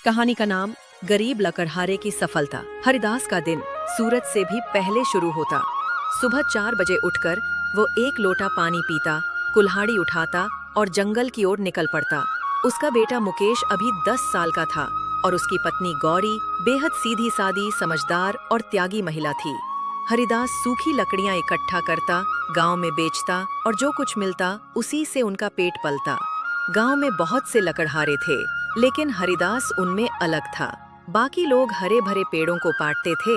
कहानी का नाम गरीब लकड़हारे की सफलता। हरिदास का दिन सूरज से भी पहले शुरू होता। सुबह 4 बजे उठकर वो एक लोटा पानी पीता, कुल्हाड़ी उठाता और जंगल की ओर निकल पड़ता। उसका बेटा मुकेश अभी 10 साल का था और उसकी पत्नी गौरी बेहद सीधी सादी, समझदार और त्यागी महिला थी। हरिदास सूखी लकड़ियां इकट्ठा करता, गांव में बेचता और जो कुछ मिलता उसी से उनका पेट पलता। गांव में बहुत से लकड़हारे थे, लेकिन हरिदास उनमें अलग था। बाकी लोग हरे भरे पेड़ों को काटते थे,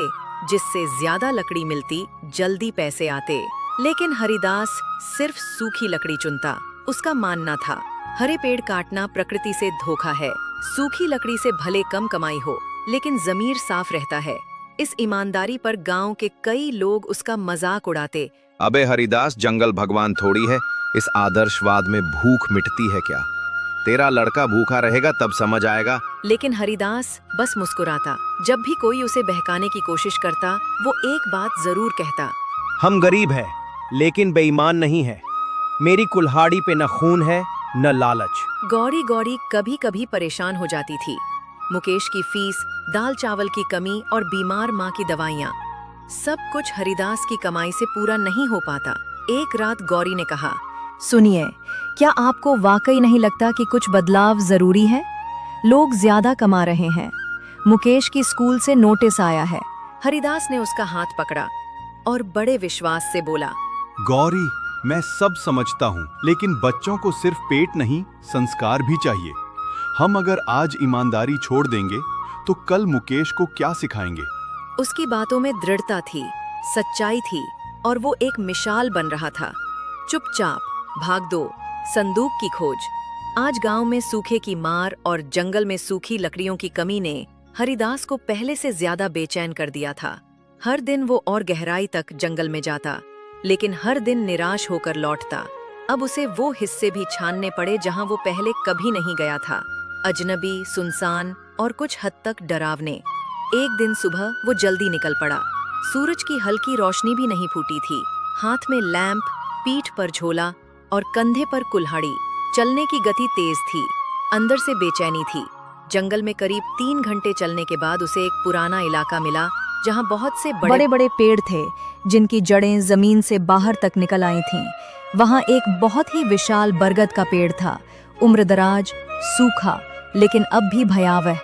जिससे ज्यादा लकड़ी मिलती, जल्दी पैसे आते। लेकिन हरिदास सिर्फ सूखी लकड़ी चुनता। उसका मानना था, हरे पेड़ काटना प्रकृति से धोखा है। सूखी लकड़ी से भले कम कमाई हो, लेकिन जमीर साफ रहता है। इस ईमानदारी पर गांव के कई लोग उसका मजाक उड़ाते। अबे हरिदास, जंगल भगवान थोड़ी है, इस आदर्शवाद में भूख मिटती है क्या? तेरा लड़का भूखा रहेगा तब समझ आएगा। लेकिन हरिदास बस मुस्कुराता। जब भी कोई उसे बहकाने की कोशिश करता, वो एक बात जरूर कहता, हम गरीब हैं, लेकिन बेईमान नहीं है। मेरी कुल्हाड़ी पे न खून है न लालच। गौरी कभी कभी परेशान हो जाती थी। मुकेश की फीस, दाल चावल की कमी और बीमार माँ की दवाइयाँ, सब कुछ हरिदास की कमाई से पूरा नहीं हो पाता। एक रात गौरी ने कहा, सुनिए, क्या आपको वाकई नहीं लगता कि कुछ बदलाव जरूरी है? लोग ज्यादा कमा रहे हैं। मुकेश की स्कूल से नोटिस आया है। हरिदास ने उसका हाथ पकड़ा और बड़े विश्वास से बोला, गौरी, मैं सब समझता हूँ, लेकिन बच्चों को सिर्फ पेट नहीं, संस्कार भी चाहिए। हम अगर आज ईमानदारी छोड़ देंगे तो कल मुकेश को क्या सिखाएंगे? उसकी बातों में दृढ़ता थी, सच्चाई थी और वो एक मिसाल बन रहा था। चुपचाप, भाग दो, संदूक की खोज। आज गांव में सूखे की मार और जंगल में सूखी लकड़ियों की कमी ने हरिदास को पहले से ज्यादा बेचैन कर दिया था। हर दिन वो और गहराई तक जंगल में जाता, लेकिन हर दिन निराश होकर लौटता। अब उसे वो हिस्से भी छानने पड़े जहां वो पहले कभी नहीं गया था। अजनबी, सुनसान और कुछ हद तक डरावने। एक दिन सुबह वो जल्दी निकल पड़ा। सूरज की हल्की रोशनी भी नहीं फूटी थी। हाथ में लैंप, पीठ पर झोला और कंधे पर कुल्हाड़ी। चलने की गति तेज थी, अंदर से बेचैनी थी। जंगल में करीब 3 घंटे चलने के बाद उसे एक पुराना इलाका मिला, जहां बहुत से बड़े बड़े पेड़ थे, जिनकी जड़ें जमीन से बाहर तक निकल आई थीं। वहां एक बहुत ही विशाल बरगद का पेड़ था, उम्रदराज, सूखा, लेकिन अब भी भयावह।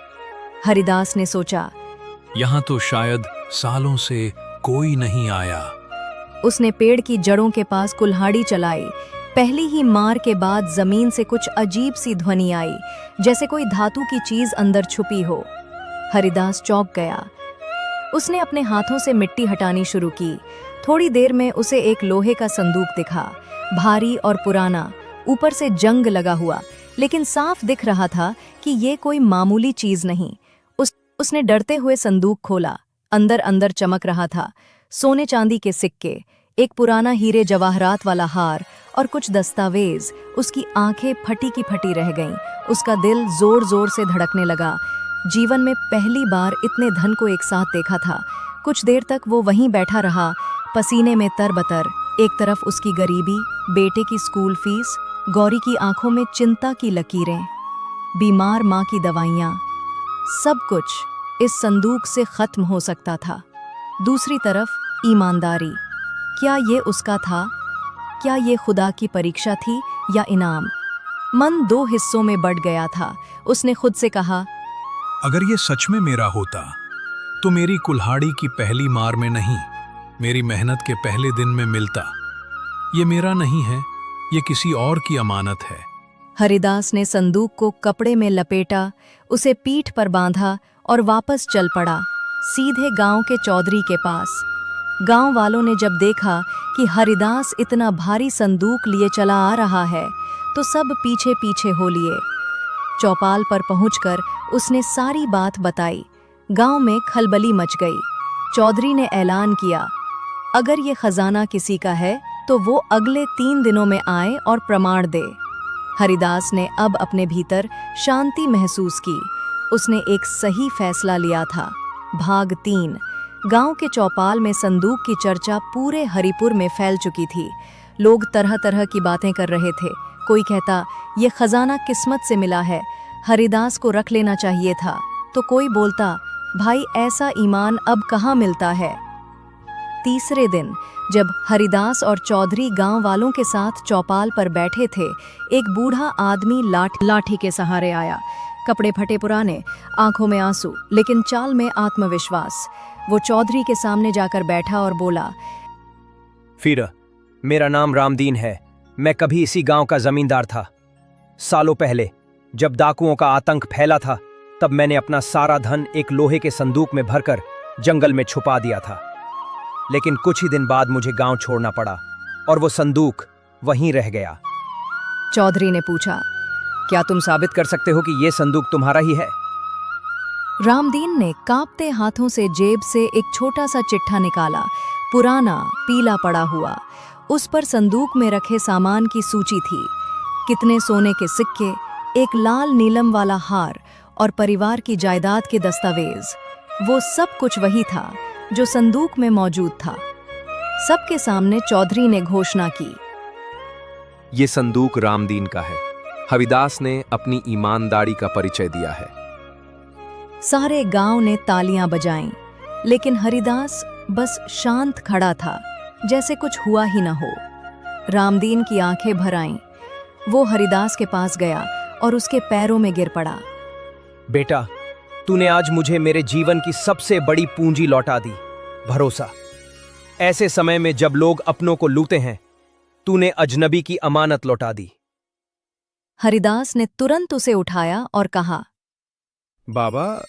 हरिदास ने सोचा, यहाँ तो शायद सालों से कोई नहीं आया। उसने पेड़ की जड़ों के पास कुल्हाड़ी चलाई। पहली ही मार के बाद जमीन से कुछ अजीब सी ध्वनि आई, जैसे कोई धातु की चीज अंदर छुपी हो। हरिदास चौंक गया। उसने अपने हाथों से मिट्टी हटानी शुरू की। थोड़ी देर में उसे एक लोहे का संदूक दिखा, भारी और पुराना, ऊपर से जंग लगा हुआ, लेकिन साफ दिख रहा था कि ये कोई मामूली चीज नहीं। उसने डरते हुए संदूक खोला। अंदर अंदर चमक रहा था सोने चांदी के सिक्के, एक पुराना हीरे जवाहरात वाला हार और कुछ दस्तावेज। उसकी आंखें फटी की फटी रह गईं। उसका दिल जोर जोर से धड़कने लगा। जीवन में पहली बार इतने धन को एक साथ देखा था। कुछ देर तक वो वहीं बैठा रहा, पसीने में तरबतर। एक तरफ उसकी गरीबी, बेटे की स्कूल फीस, गौरी की आंखों में चिंता की लकीरें, बीमार माँ की दवाइयाँ, सब कुछ इस संदूक से खत्म हो सकता था। दूसरी तरफ ईमानदारी। क्या ये उसका था? क्या ये खुदा की परीक्षा थी या इनाम? मन 2 हिस्सों में बंट गया था। उसने खुद से कहा, अगर ये सच में मेरा होता तो मेरी कुल्हाड़ी की पहली मार में नहीं, मेरी मेहनत के पहले दिन में मिलता। ये मेरा नहीं है, ये किसी और की अमानत है। हरिदास ने संदूक को कपड़े में लपेटा, उसे पीठ पर बांधा और वापस चल पड़ा, सीधे गांव के चौधरी के पास। गांव वालों ने जब देखा कि हरिदास इतना भारी संदूक लिए चला आ रहा है, तो सब पीछे पीछे हो लिए। चौपाल पर पहुंचकर उसने सारी बात बताई। गांव में खलबली मच गई। चौधरी ने ऐलान किया, अगर ये खजाना किसी का है तो वो अगले 3 दिनों में आए और प्रमाण दे। हरिदास ने अब अपने भीतर शांति महसूस की। उसने एक सही फैसला लिया था। भाग 3। गांव के चौपाल में संदूक की चर्चा पूरे हरिपुर में फैल चुकी थी। लोग तरह तरह की बातें कर रहे थे। कोई कहता, ये खजाना किस्मत से मिला है, हरिदास को रख लेना चाहिए था। तो कोई बोलता, भाई ऐसा ईमान अब कहाँ मिलता है। तीसरे दिन जब हरिदास और चौधरी गांव वालों के साथ चौपाल पर बैठे थे, एक बूढ़ा आदमी लाठी के सहारे आया। कपड़े फटे पुराने, आंखों में आंसू, लेकिन चाल में आत्मविश्वास। वो चौधरी के सामने जाकर बैठा और बोला, फिर मेरा नाम रामदीन है। मैं कभी इसी गांव का जमींदार था। सालों पहले जब डाकुओं का आतंक फैला था, तब मैंने अपना सारा धन एक लोहे के संदूक में भरकर जंगल में छुपा दिया था। लेकिन कुछ ही दिन बाद मुझे गांव छोड़ना पड़ा और वो संदूक वहीं रह गया। चौधरी ने पूछा, क्या तुम साबित कर सकते हो कि ये संदूक तुम्हारा ही है? रामदीन ने कांपते हाथों से जेब से एक छोटा सा चिट्ठा निकाला, पुराना, पीला पड़ा हुआ। उस पर संदूक में रखे सामान की सूची थी। कितने सोने के सिक्के, एक लाल नीलम वाला हार और परिवार की जायदाद के दस्तावेज। वो सब कुछ वही था जो संदूक में मौजूद था। सबके सामने चौधरी ने घोषणा की, ये संदूक रामदीन का है। हरिदास ने अपनी ईमानदारी का परिचय दिया है। सारे गांव ने तालियां बजाईं, लेकिन हरिदास बस शांत खड़ा था, जैसे कुछ हुआ ही न हो। रामदीन की आंखें भर आईं। वो हरिदास के पास गया और उसके पैरों में गिर पड़ा। बेटा, तूने आज मुझे मेरे जीवन की सबसे बड़ी पूंजी लौटा दी, भरोसा। ऐसे समय में जब लोग अपनों को लूटते हैं, तूने अजनबी की अमानत लौटा दी। हरिदास ने तुरंत उसे उठाया और कहा, बाबा,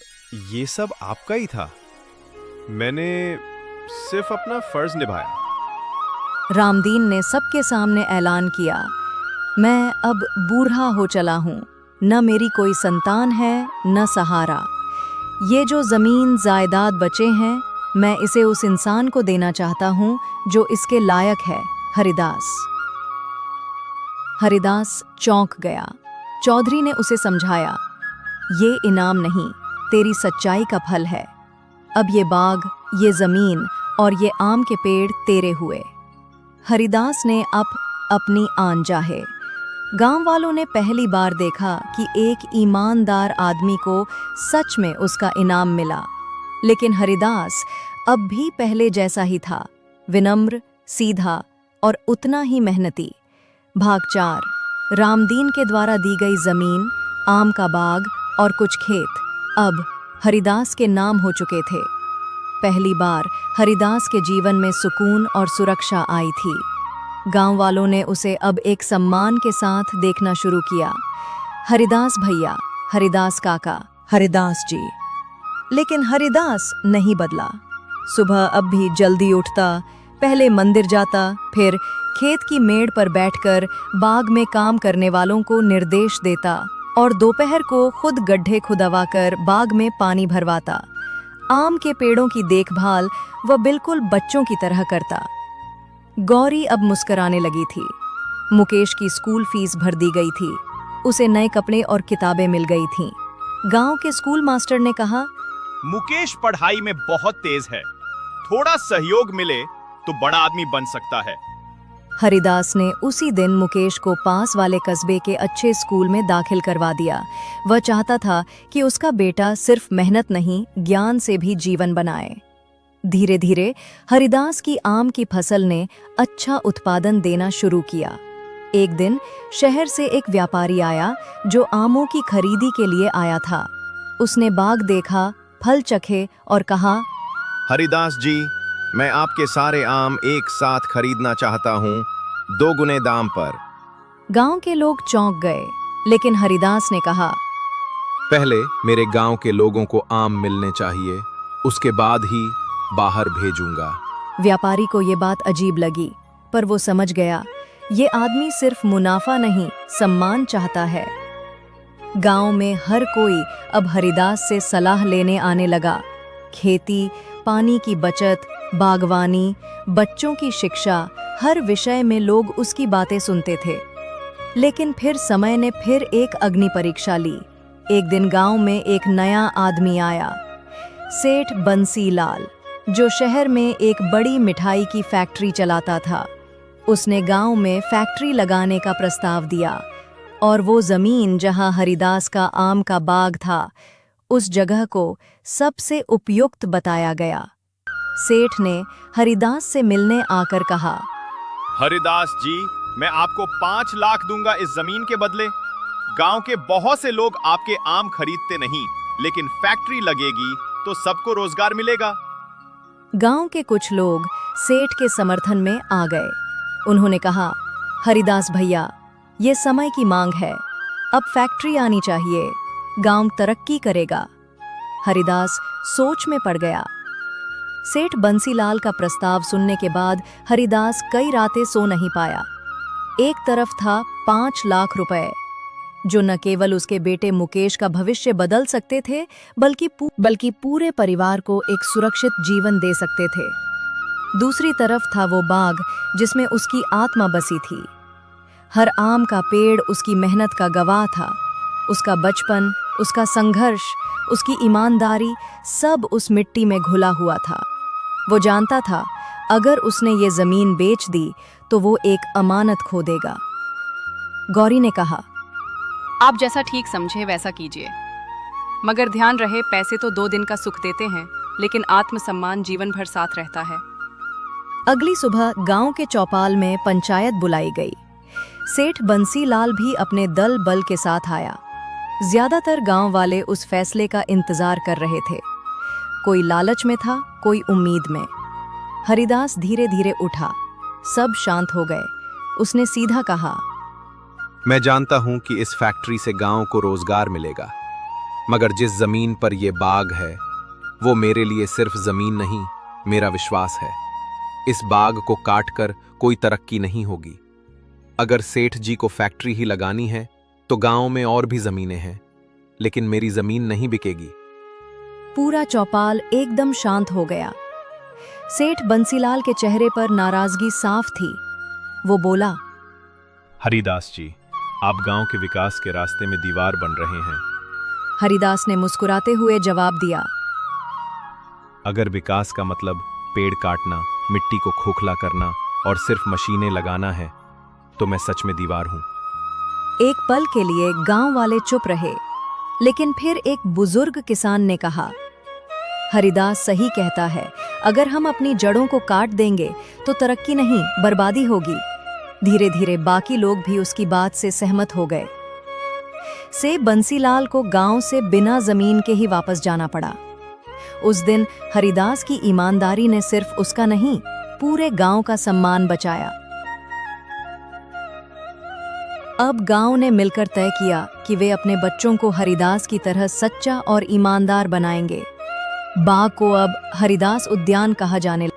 ये सब आपका ही था। मैंने सिर्फ अपना फर्ज निभाया। रामदीन ने सबके सामने ऐलान किया, मैं अब बूढ़ा हो चला हूँ, न मेरी कोई संतान है न सहारा। ये जो जमीन जायदाद बचे हैं, मैं इसे उस इंसान को देना चाहता हूँ जो इसके लायक है, हरिदास। हरिदास चौंक गया। चौधरी ने उसे समझाया, ये इनाम नहीं, तेरी सच्चाई का फल है। अब ये बाग, ये जमीन और ये आम के पेड़ तेरे हुए। हरिदास ने अब अपनी आन चाहे। गांव वालों ने पहली बार देखा कि एक ईमानदार आदमी को सच में उसका इनाम मिला। लेकिन हरिदास अब भी पहले जैसा ही था, विनम्र, सीधा और उतना ही मेहनती। भाग 4, रामदीन के द्वारा दी गई जमीन, आम का बाग और कुछ खेत अब हरिदास के नाम हो चुके थे। पहली बार हरिदास के जीवन में सुकून और सुरक्षा आई थी। गांव वालों ने उसे अब एक सम्मान के साथ देखना शुरू किया। हरिदास भैया, हरिदास काका, हरिदास जी। लेकिन हरिदास नहीं बदला। सुबह अब भी जल्दी उठता, पहले मंदिर जाता, फिर खेत की मेड़ पर बैठकर बाग में काम करने वालों को निर्देश देता और दोपहर को खुद गड्ढे खुदवाकर बाग में पानी भरवाता। आम के पेड़ों की देखभाल वह बिल्कुल बच्चों की तरह करता। गौरी अब मुस्कुराने लगी थी। मुकेश की स्कूल फीस भर दी गई थी। उसे नए कपड़े और किताबें मिल गई थीं। गांव के स्कूल मास्टर ने कहा, मुकेश पढ़ाई में बहुत तेज है, थोड़ा सहयोग मिले तो बड़ा आदमी बन सकता है। हरिदास ने उसी दिन मुकेश को पास वाले कस्बे के अच्छे स्कूल में दाखिल करवा दिया। वह चाहता था कि उसका बेटा सिर्फ मेहनत नहीं, ज्ञान से भी जीवन बनाए। धीरे धीरे हरिदास की आम की फसल ने अच्छा उत्पादन देना शुरू किया। एक दिन शहर से एक व्यापारी आया जो आमों की खरीदी के लिए आया था। उसने बाग देखा, फल चखे और कहा, हरिदास जी, मैं आपके सारे आम एक साथ खरीदना चाहता हूँ, 2 गुने दाम पर। गांव के लोग चौंक गए, लेकिन हरिदास ने कहा, पहले मेरे गांव के लोगों को आम मिलने चाहिए, उसके बाद ही बाहर भेजूंगा। व्यापारी को ये बात अजीब लगी, पर वो समझ गया ये आदमी सिर्फ मुनाफा नहीं, सम्मान चाहता है। गांव में हर कोई अब हरिदास से सलाह लेने आने लगा। खेती, पानी की बचत, बागवानी, बच्चों की शिक्षा, हर विषय में लोग उसकी बातें सुनते थे। लेकिन फिर समय ने फिर एक अग्नि परीक्षा ली। एक दिन गांव में एक नया आदमी आया, सेठ बंसी लाल, जो शहर में एक बड़ी मिठाई की फैक्ट्री चलाता था। उसने गांव में फैक्ट्री लगाने का प्रस्ताव दिया और वो जमीन जहां हरिदास का आम का बाग था, उस जगह को सबसे उपयुक्त बताया गया। सेठ ने हरिदास से मिलने आकर कहा, हरिदास जी, मैं आपको 5 लाख दूंगा इस जमीन के बदले। गांव के बहुत से लोग आपके आम खरीदते नहीं, लेकिन फैक्ट्री लगेगी तो सबको रोजगार मिलेगा। गांव के कुछ लोग सेठ के समर्थन में आ गए। उन्होंने कहा, हरिदास भैया, ये समय की मांग है, अब फैक्ट्री आनी चाहिए, गांव तरक्की करेगा। हरिदास सोच में पड़ गया। सेठ बंसीलाल का प्रस्ताव सुनने के बाद हरिदास कई रातें सो नहीं पाया। एक तरफ था 5 लाख रुपए, जो न केवल उसके बेटे मुकेश का भविष्य बदल सकते थे, बल्कि पूरे परिवार को एक सुरक्षित जीवन दे सकते थे। दूसरी तरफ था वो बाग जिसमें उसकी आत्मा बसी थी। हर आम का पेड़ उसकी मेहनत का गवाह था। उसका बचपन, उसका संघर्ष, उसकी ईमानदारी, सब उस मिट्टी में घुला हुआ था। वो जानता था, अगर उसने ये जमीन बेच दी तो वो एक अमानत खो देगा। गौरी ने कहा, आप जैसा ठीक समझे वैसा कीजिए, मगर ध्यान रहे, पैसे तो 2 दिन का सुख देते हैं, लेकिन आत्मसम्मान जीवन भर साथ रहता है। अगली सुबह गांव के चौपाल में पंचायत बुलाई गई। सेठ बंसीलाल भी अपने दल बल के साथ आया। ज्यादातर गांव वाले उस फैसले का इंतजार कर रहे थे। कोई लालच में था, कोई उम्मीद में। हरिदास धीरे धीरे उठा। सब शांत हो गए। उसने सीधा कहा, मैं जानता हूं कि इस फैक्ट्री से गांव को रोजगार मिलेगा, मगर जिस जमीन पर यह बाग है वो मेरे लिए सिर्फ जमीन नहीं, मेरा विश्वास है। इस बाग को काटकर कोई तरक्की नहीं होगी। अगर सेठ जी को फैक्ट्री ही लगानी है तो गांव में और भी जमीनें हैं, लेकिन मेरी जमीन नहीं बिकेगी। पूरा चौपाल एकदम शांत हो गया। सेठ बंसीलाल के चेहरे पर नाराजगी साफ थी। वो बोला, हरिदास जी, आप गांव के विकास के रास्ते में दीवार बन रहे हैं। हरिदास ने मुस्कुराते हुए जवाब दिया, अगर विकास का मतलब पेड़ काटना, मिट्टी को खोखला करना और सिर्फ मशीनें लगाना है तो मैं सच में दीवार हूं। एक पल के लिए गांव वाले चुप रहे, लेकिन फिर एक बुजुर्ग किसान ने कहा, हरिदास सही कहता है, अगर हम अपनी जड़ों को काट देंगे तो तरक्की नहीं, बर्बादी होगी। धीरे धीरे बाकी लोग भी उसकी बात से सहमत हो गए। से बंसीलाल को गांव से बिना जमीन के ही वापस जाना पड़ा। उस दिन हरिदास की ईमानदारी ने सिर्फ उसका नहीं, पूरे गांव का सम्मान बचाया। अब गांव ने मिलकर तय किया कि वे अपने बच्चों को हरिदास की तरह सच्चा और ईमानदार बनाएंगे। बाग को अब हरिदास उद्यान कहा जाने